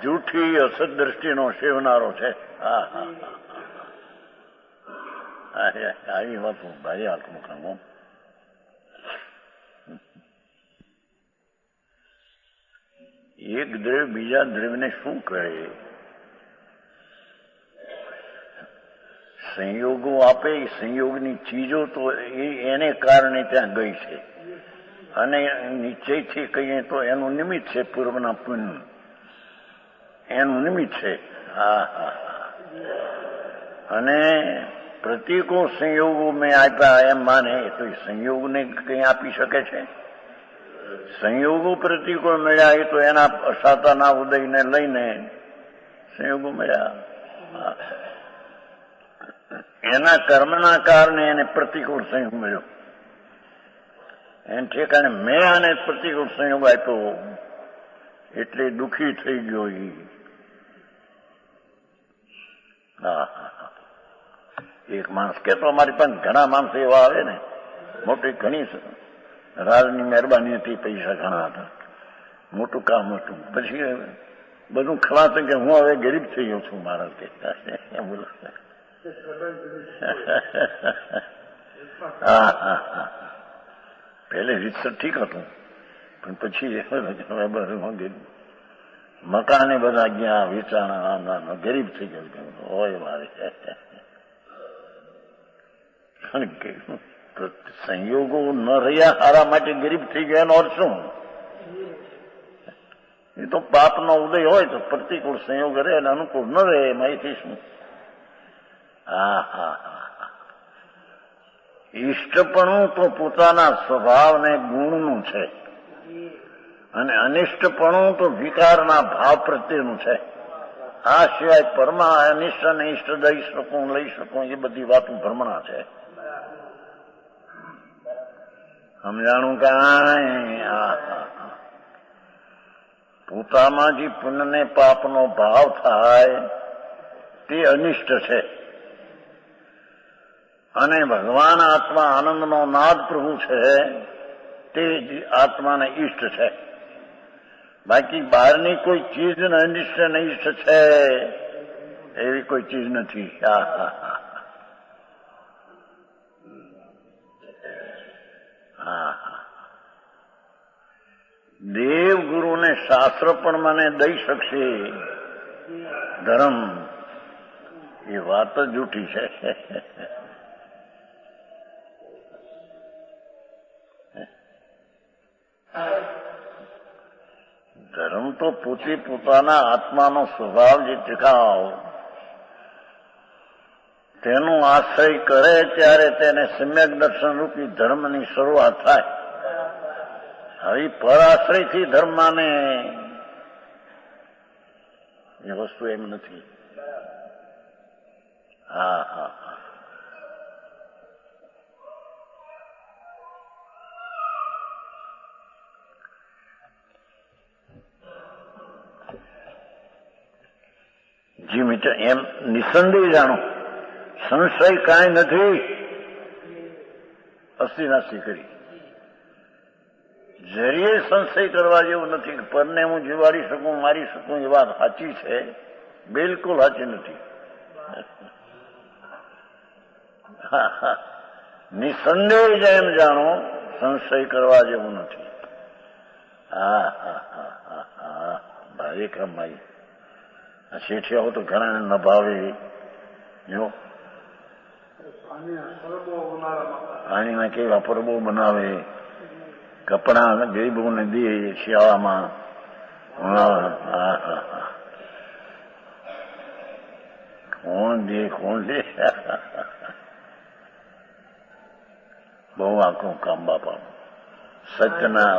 જૂઠી અસત દ્રષ્ટિનો સેવનારો છે. હા હા આવી વાત ભાઈ હાથમાં ખાંગો. એક દ્રવ્ય બીજા દ્રવ્યને શું કરે? સંયોગો આપે. સંયોગની ચીજો તો એને કારણે ત્યાં ગઈ છે, અને નિશ્ચયથી કહીએ તો એનું નિમિત્ત છે. પૂર્વના પુણ્ય એનું નિમિત્ત છે. હા હા અને પ્રતિકો સંયોગો મેં આપ્યા એમ માને તો એ સંયોગને કંઈ આપી શકે છે? સંયોગો પ્રતિકો મળ્યા એ તો એના અસાતાના ઉદયને લઈને સંયોગો મળ્યા. એના કર્મના કારણે એને પ્રતિકૂળ સંયોગ મળ્યો. એને ઠેકાણે મેં આને પ્રતિકૂળ સંયોગ આપ્યો એટલે દુઃખી થઈ ગયો. હા એક માણસ કહેતો, અમારી પાસે ઘણા માણસો એવા આવે ને, મોટી ઘણી રાજની મહેરબાની હતી, પૈસા ઘણા હતા, મોટું કામ હતું. પછી બધું ખલાસ કે હું હવે ગરીબ થઈ ગયો છું મારા કે બોલો. હા હા હા પહેલે રીતસર ઠીક હતું, પણ પછી મકાને બધા ગયા વેચાણા, ગરીબ થઈ ગયો હોય મારે. સંયોગો ન રહ્યા હારા માટે ગરીબ થઈ ગયા એનો અર્થ શું? એ તો પાપનો ઉદય હોય તો પ્રતિકૂળ સંયોગ રહે અને અનુકૂળ ન રહે, માહિતી શું? હા હા હા ઈષ્ટપણું તો પોતાના સ્વભાવ ને ગુણનું છે, અને અનિષ્ટપણું તો વિકારના ભાવ પ્રત્યેનું છે. આ સિવાય પરમા અનિષ્ટ અને ઇષ્ટ દઈ શકું, લઈ શકું, એ બધી વાતો ભ્રમણા છે. સમજાણું કાંઈ? પોતામાં જે પુણ્ય ને પાપનો ભાવ થાય તે અનિષ્ટ છે, અને ભગવાન આત્મા આનંદનો નાદ પ્રભુ છે તે આત્માને ઈષ્ટ છે. બાકી બહારની કોઈ ચીજ અનિષ્ટ ને ઈષ્ટ છે એવી કોઈ ચીજ નથી. હા હા હા હા દેવ ગુરુને શાસ્ત્ર પણ મને દઈ શકશે, ધર્મ એ વાત જ જૂઠી છે. ધર્મ તો પોતે પોતાના આત્માનો સ્વભાવ જે ટકાવ તેનો આશ્રય કરે ત્યારે તેને સમ્યક દર્શન રૂપી ધર્મની શરૂઆત થાય. હવે પરાશ્રયથી ધર્મ માને એ વસ્તુ એમ નથી. હા હા જી મિત્ર, એમ નિસંદેહ જાણો, સંશય કાંઈ નથી. અસ્થિનાસ્તિ કરી જરીએ સંશય કરવા જેવું નથી. પરને હું જીવાડી શકું, મારી શકું એ વાત સાચી છે, બિલકુલ સાચી નથી. નિસંદેહ જેમ જાણો, સંશય કરવા જેવું નથી. હા હા હા હા હા ભાઈ કમાઈ શેઠિયાઓ તો ઘણા ન ભાવે. જો પાણીના કેવા પરબો બનાવે, કપડા ગરીબોને દે શિયાળામાં. કોણ દે બહુ આખું કામ બાપા. સત્યના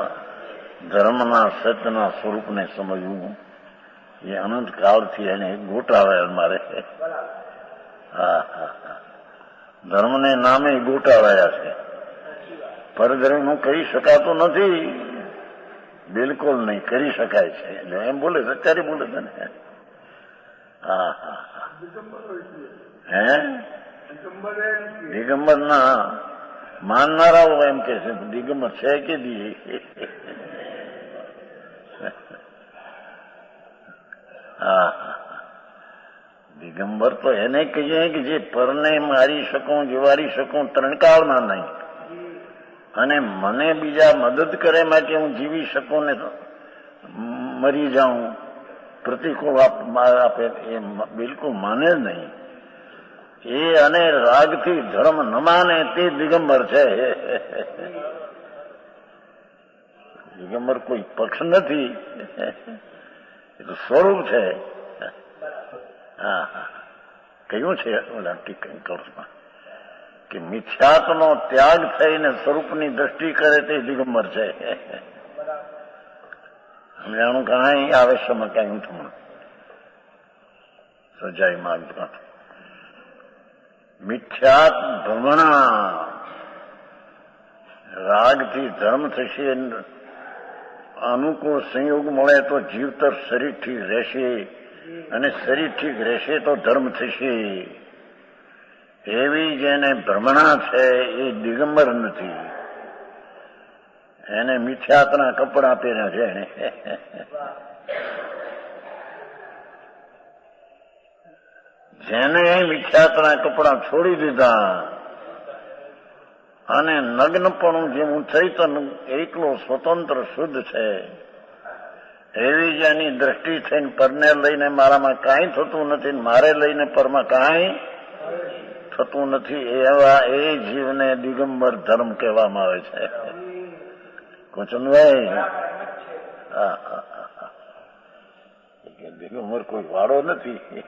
ધર્મના સત્યના સ્વરૂપને સમજવું એ અનંત કાળથી એને ગોટાવે મારે. ધર્મને નામે ગોટાવાયા છે. પરધર્મનું કરી શકાતું નથી, બિલકુલ નહીં કરી શકાય છે. એમ બોલે સચ્ચારી બોલે છે ને. હે દિગંબર ના માનનારાઓ એમ કે છે દિગંબર છે કે દી. દિગંબર તો એને કહીએ કે જે પરને મારી શકું જીવાડી શકું ત્રણકાળમાં નહીં, અને મને બીજા મદદ કરે માટે હું જીવી શકું ને મરી જાઉં પ્રતિકૂળ આપે એ બિલકુલ માને જ નહીં. એ અને રાગથી ધર્મ ન માને તે દિગંબર છે. દિગંબર કોઈ પક્ષ નથી, એ તો સ્વરૂપ છે. કહ્યું છે ઓલા ટીકર્સમાં કે મિથ્યાત્વનો ત્યાગ થઈને સ્વરૂપની દ્રષ્ટિ કરે તે દિગંબર છે. સમજાણું કાંઈ આવેશમાં કાંઈ ઊંઠું સજાઈ માગતું મિથ્યાત ભ્રમણા રાગથી ધર્મ થશે. અનુકૂળ સંયોગ મળે તો જીવતર શરીર ઠીક રહેશે, અને શરીર ઠીક રહેશે તો ધર્મ થશે. એવી જેને ભ્રમણા છે એ દિગંબર નથી, એને મિથ્યાતના કપડા પહેર્યા છે એને. જેને મિથ્યાતના કપડા છોડી દીધા અને નગ્નપણું જેવું ચૈતન એકલો સ્વતંત્ર શુદ્ધ છે, એવી જેની દ્રષ્ટિ થઈને પરને લઈને મારામાં કાંઈ થતું નથી, મારે લઈને પરમાં કાંઈ થતું નથી, એવા એ જીવને દિગંબર ધર્મ કહેવામાં આવે છે. કોચનભાઈ દિગંબર કોઈ વાળો નથી.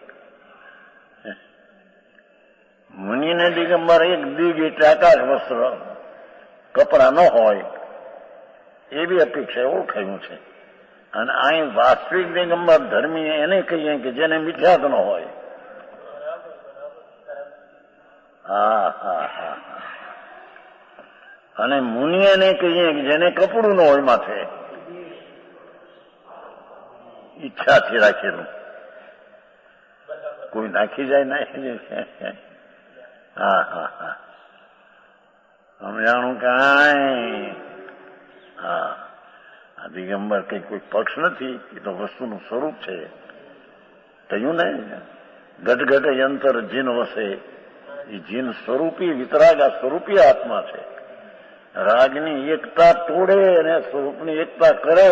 મુનિને દિગંબર એક દિગ એટલે આકાશ વસ્ત્ર કપડા ન હોય એવી અપેક્ષા ઓળખાયું છે. અને અહીં વાસ્તવિક દિગંબર ધર્મી એને કહીએ કે જેને મિથ્યાત ન હોય. અને મુનિ એને કહીએ કે જેને કપડું ન હોય માથે, ઈચ્છાથી રાખેલું કોઈ નાખી જાય નાખી જાય. સમજાણું કાંઈ. આ દિગંબર કઈ કોઈ પક્ષ નથી, એ તો વસ્તુનું સ્વરૂપ છે. કહ્યું ને ગટગટ યંત્ર જીન વસે, એ જીન સ્વરૂપી વિતરાગ આ સ્વરૂપી આત્મા છે. રાગની એકતા તોડે અને સ્વરૂપની એકતા કરે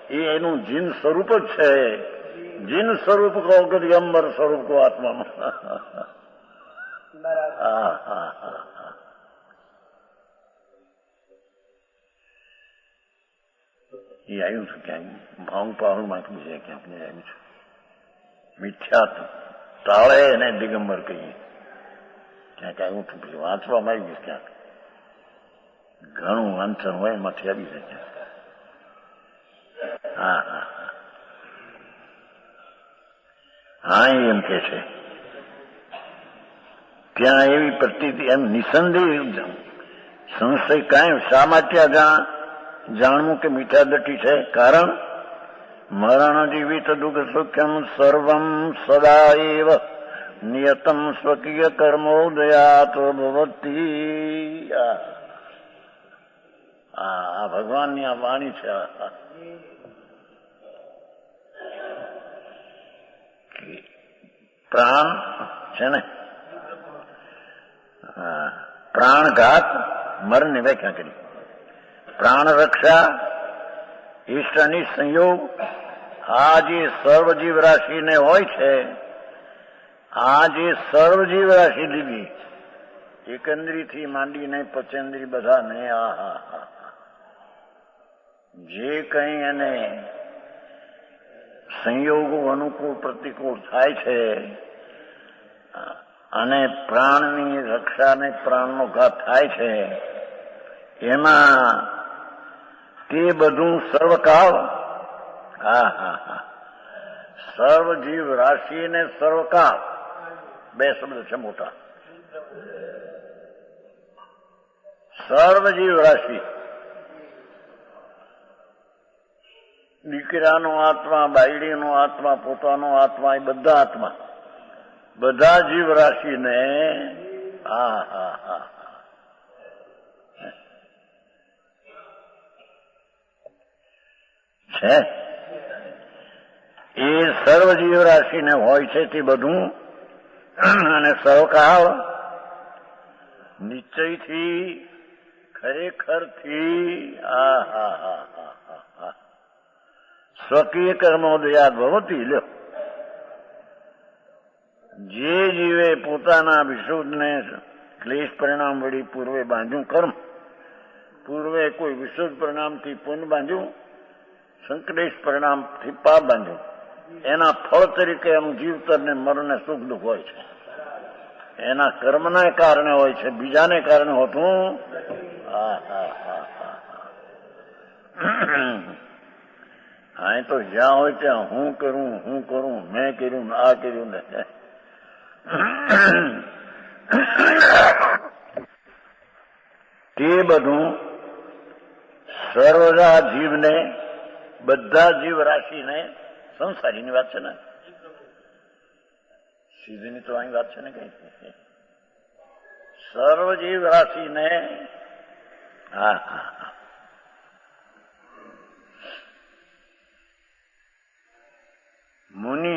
એ એનું જીન સ્વરૂપ જ છે. જીન સ્વરૂપ કહો કે દિગંબર સ્વરૂપ કહો આત્મામાં. એ આવ્યું છે ક્યાંક ભાંગ પાહુમાં બીજે ક્યાંક આવ્યું છે. મિથ્યાત ટાળે એને દિગંબર કહીએ ક્યાંક આવ્યું છું. પછી વાંચવામાં આવી ગયું ક્યાંક ઘણું વાંચન હોય એમાંથી આવી જાય ક્યાંક. એમ કે છે ત્યાં એવી પ્રતીતિ એમ નિસંદેહ સંશય કાંઈ શા માટે જાણવું કે મીઠા દટી છે? કારણ મરણ જીવિત દુઃખ સુખ્યમ સર્વમ સદા એવ નિયતમ સ્વકીય કર્મોદયાત ભવતી. આ ભગવાનની આ વાણી છે. પ્રાણ છે ને, પ્રાણઘાત મરણની વ્યાખ્યા કરી. પ્રાણ રક્ષા ઈષ્ટ અનિષ્ટ સંયોગ આ જે સર્વજીવ રાશિને હોય છે, આ જે સર્વજીવ રાશિ લીધી એકંદરીથી માંડીને પચેન્દ્રી બધાને જે કંઈ એને સંયોગો અનુકૂળ પ્રતિકૂળ થાય છે અને પ્રાણની રક્ષા ને પ્રાણનો ઘાત થાય છે, એમાં તે બધું સર્વકાળ, સર્વ જીવ રાશિ ને સર્વકાળ બે શબ્દ છે મોટા. સર્વ જીવ રાશિ, દીકરાનો આત્મા, બાયડીનો આત્મા, પોતાનો આત્મા, એ બધા આત્મા, બધા જીવ રાશિને છે એ સર્વ જીવ રાશિને હોય છે તે બધું, અને સહકાળ નિશ્ચયથી ખરેખરથી સ્વકીય કર્મોદયાદ ભવતી. લ્યો, જે જીવે પોતાના વિશુદ્ધને ક્લેશ પરિણામ વળી પૂર્વે બાંધ્યું કર્મ, પૂર્વે કોઈ વિશુદ્ધ પરિણામથી પુણ્ય બાંધ્યું, સંકલેશ પરિણામથી પાપ બાંધ્યું, એના ફળ તરીકે એનું જીવતર ને મરણને સુખ દુઃખ હોય છે. એના કર્મના કારણે હોય છે, બીજાને કારણે હોતું. હા, તો જ્યાં હોય ત્યાં હું કરું, મેં કર્યું, આ કર્યું ને, તે બધું સર્વદા જીવને, બધા જીવ રાશિને, સંસારીની વાત છે ને, સીધીની તો અહીં વાત છે ને કઈ, સર્વ જીવ રાશિને મુનિ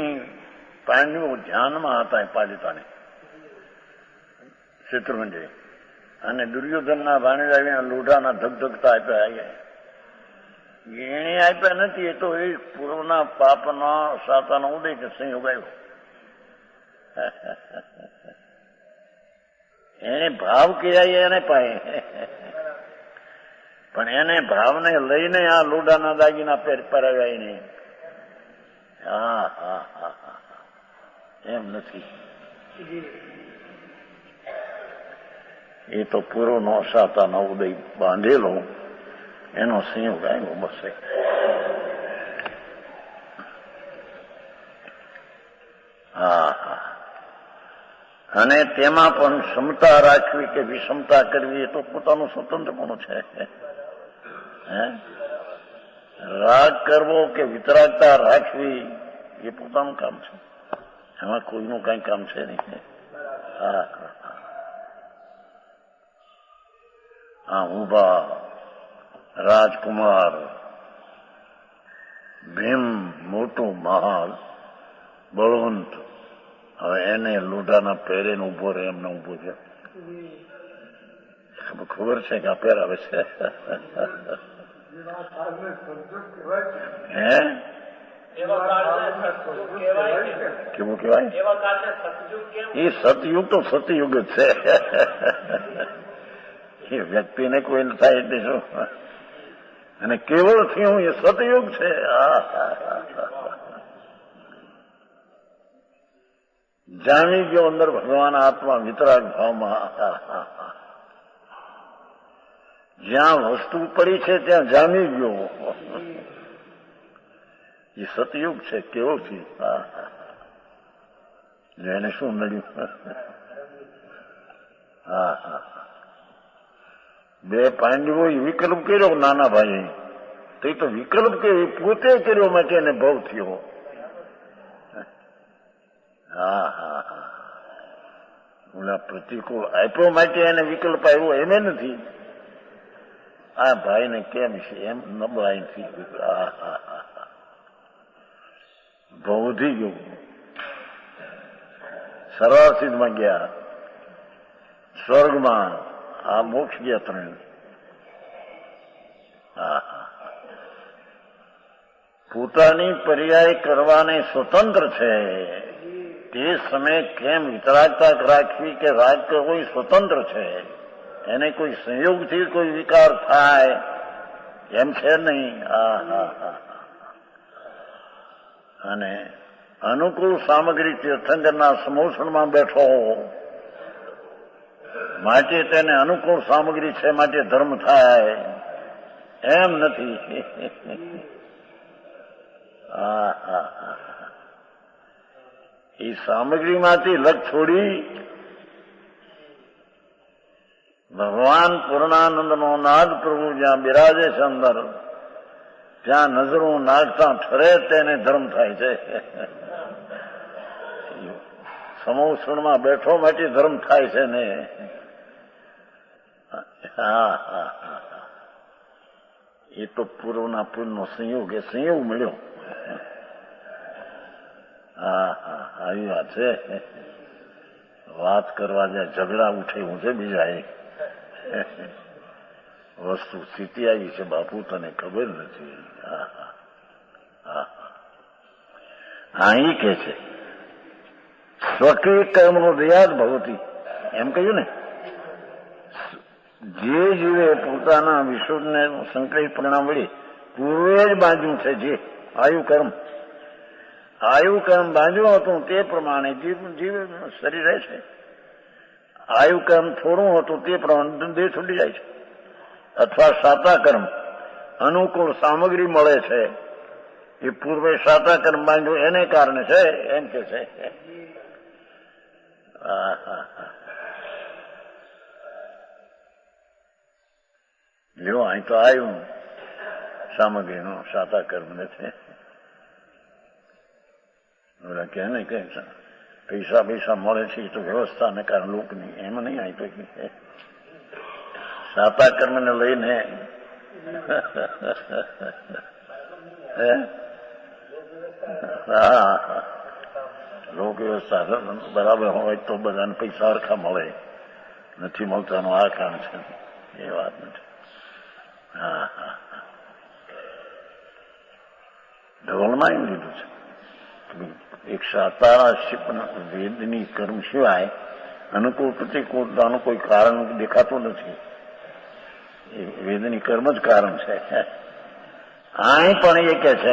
પાંડવો ધ્યાનમાં હતા પાલિતાને શત્રુંજય, અને દુર્યોધનના ભાણેજાના લોઢાના ધગધગતા આપ્યા. એને આપ્યા નથી, એ તો એ પૂર્વના પાપના સાતાનો ઉદય કે સંયોગ આવ્યો. એને ભાવ કર્યા એને પાય, પણ એને ભાવને લઈને આ લોઢાના દાગીના પરાવ્યા એને. એમ નથી, એ તો પૂર્વનો સાતાનો ઉદય બાંધેલો એનો સંયોગ આવ્યો બસ. અને તેમાં પણ ક્ષમતા રાખવી કે વિષમતા કરવી એ તો પોતાનું સ્વતંત્રપણું છે. રાગ કરવો કે વિતરાગતા રાખવી એ પોતાનું કામ છે, એમાં કોઈનું કઈ કામ છે નહીં. ઉભા રાજકુમાર, ભીમ મોટું મહાલ બળવંત, હવે એને લોઢાના પહેરે ને ઉભો રહે એમને ઉભો છે. ખબર છે કે આ પહેરાવે છે. હે કેવું કેવાય? એ સતયુગ તો સતયુગ જ છે. એ વ્યક્તિને કોઈ ન થાય એટલે શું, અને કેવળ થયું એ સતયુગ છે. જાણી ગયો અંદર ભગવાન આત્મા વિતરાગ ભાવમાં. જ્યાં વસ્તુ પડી છે ત્યાં જામી ગયો. એ સતયુગ છે, કેવો છે. એને શું નડ્યું? બે પાંડવો વિકલ્પ કર્યો નાના ભાઈ, તો વિકલ્પ કર્યો પોતે કર્યો માટે એને ભાવ થયો. ઓલા પ્રતિકૂળ આપ્યો માટે એને વિકલ્પ આવ્યો એને નથી. આ ભાઈને કેમ છે એમ નબળાઈથી બૌદ્ધિક સરાસિદ્ધમાં ગયા, સ્વર્ગમાં, આ મોક્ષ ગયા ત્રણ. પોતાની પર્યાય કરવાને સ્વતંત્ર છે. તે સમયે કેમ વિતરાગતા રાખવી કે રાગ કરવો એ સ્વતંત્ર છે. એને કોઈ સંયોગથી કોઈ વિકાર થાય એમ છે નહીં. અને અનુકૂળ સામગ્રી તીર્થંકરના સમોષણમાં બેઠો માટે તેને અનુકૂળ સામગ્રી છે માટે ધર્મ થાય એમ નથી. એ સામગ્રીમાંથી લગ છોડી ભગવાન પૂર્ણાનંદનો નાદ પ્રભુ જ્યાં બિરાજે છે અંદર, ત્યાં નજરો નાખતા ઠરે તેને ધર્મ થાય છે. સમોષણમાં બેઠો માટે ધર્મ થાય છે ને. એ તો પૂર્વના પૂર્વનો સંયોગ, એ સંયોગ મળ્યો. આવી વાત છે. વાત કરવા જ્યાં ઝઘડા ઉઠે હું છે બીજા એ વસ્તુ સ્થિતિ આવી છે બાપુ, તને ખબર નથી. અહીં કે છે સ્વકીય કર્મનો દયાદ ભગવતી, એમ કહ્યું ને. જે જીવે પોતાના વિશુદ્ધને સંકલિત પરિણામ વળી પૂર્વે જ બાંધ્યું છે, જે આયુ કર્મ બાંધ્યું હતું તે પ્રમાણે જીવ શરીર રહે છે. આયુ કર્મ થોડું હતું તે પ્રમાણે દેહ છૂટી જાય છે. અથવા સાતા કર્મ અનુકૂળ સામગ્રી મળે છે, એ પૂર્વે સાતા કર્મ બાંધ્યું એને કારણે છે, એમ કે છે. લ્યો અહીં તો આવ્યું સામગ્રીનું સાતા કર્મ નથી. ઓલા કે ને કે પૈસા મળે છે તો વ્યવસ્થાને કારણે લોકની, એમ નહીં. અહીં તો સાતા કર્મને લઈને લોક વ્યવસ્થા બરાબર હોય તો બધાને પૈસા સરખા મળે, નથી મળતાનું આ કારણ છે, એ વાત નથી. ઢોલમાં એમ લીધું છે એક સાતારા વેદની કર્મ સિવાય અનુકૂળ પ્રતિકૂળતાનું કોઈ કારણ દેખાતું નથી. એ વેદની કર્મ જ કારણ છે. અહીં પણ એ કે છે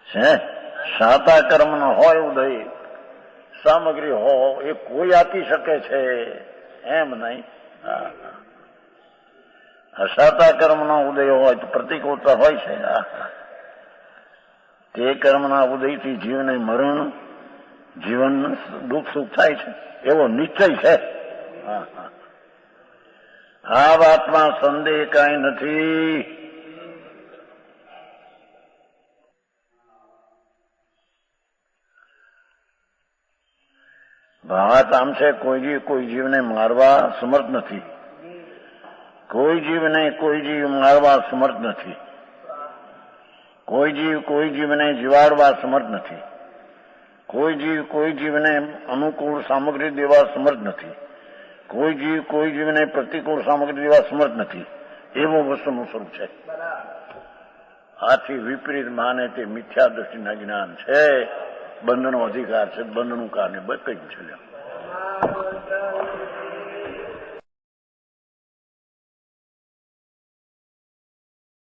છે સાતા કર્મનો હોય ઉદય સામગ્રી હો એ કોઈ આપી શકે છે એમ નહીં. અસાતા કર્મનો ઉદય હોય તો પ્રતિકૂળતા હોય છે. તે કર્મના ઉદયથી જીવને મરણ, જીવન દુઃખ સુખ થાય છે એવો નિશ્ચય છે. આ વાતમાં સંદેહ કાંઈ નથી. વાત આમ છે, કોઈ જીવને મારવા સમર્થ નથી. કોઈ જીવ મારવા સમર્થ નથી. કોઈ જીવને જીવાડવા સમર્થ નથી. કોઈ જીવને અનુકૂળ સામગ્રી દેવા સમર્થ નથી. કોઈ જીવને પ્રતિકૂળ સામગ્રી દેવા સમર્થ નથી. એવું વસ્તુનું સ્વરૂપ છે. આથી વિપરીત માને તે મિથ્યા દ્રષ્ટિના જ્ઞાન છે. બંધનો અધિકાર છે, બંધનું કારણે કંઈ છે.